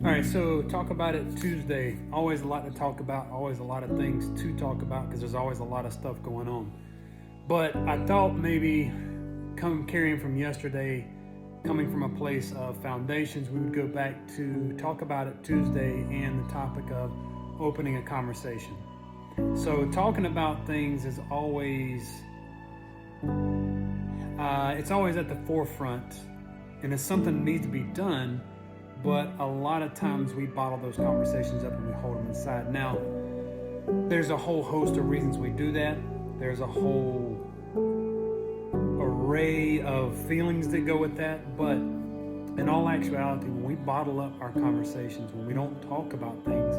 All right, so talk about it Tuesday. Always a lot to talk about, always a lot of things to talk about because there's always a lot of stuff going on. But I thought maybe carrying from yesterday, coming from a place of foundations, we would go back to talk about it Tuesday and the topic of opening a conversation. So talking about things is always, it's always at the forefront, and it's something that needs to be done. But a lot of times we bottle those conversations up and we hold them inside. Now, there's a whole host of reasons we do that. There's a whole array of feelings that go with that. But in all actuality, when we bottle up our conversations, when we don't talk about things,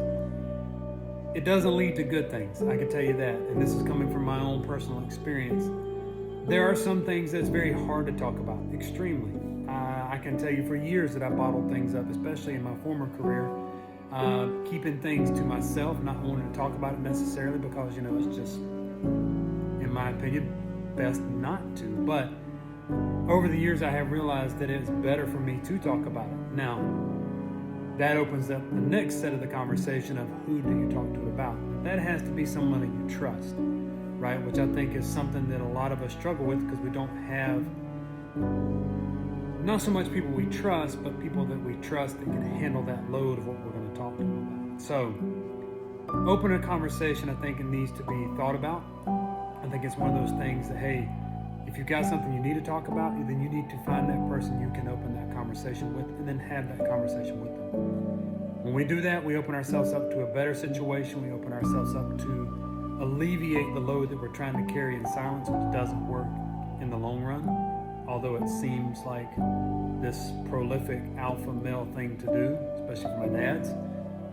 it doesn't lead to good things. I can tell you that. And this is coming from my own personal experience. There are some things that's very hard to talk about, extremely. I can tell you for years that I bottled things up, especially in my former career, keeping things to myself, not wanting to talk about it necessarily because, it's just, in my opinion, best not to. But over the years, I have realized that it's better for me to talk about it. Now, that opens up the next set of the conversation of who do you talk to it about. That has to be someone that you trust, right? Which I think is something that a lot of us struggle with because we don't have not so much people we trust, but people that we trust that can handle that load of what we're going to talk to them about. So, open a conversation, I think it needs to be thought about. I think it's one of those things that, hey, if you've got something you need to talk about, then you need to find that person you can open that conversation with and then have that conversation with them. When we do that, we open ourselves up to a better situation. We open ourselves up to alleviate the load that we're trying to carry in silence, which doesn't work in the long run. Although it seems like this prolific alpha male thing to do, especially for my dads,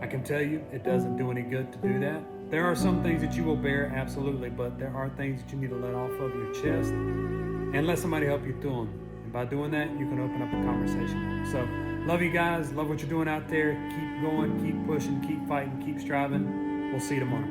I can tell you it doesn't do any good to do that. There are some things that you will bear, absolutely, but there are things that you need to let off of your chest and let somebody help you through them. And by doing that, you can open up a conversation. So, love you guys. Love what you're doing out there. Keep going, keep pushing, keep fighting, keep striving. We'll see you tomorrow.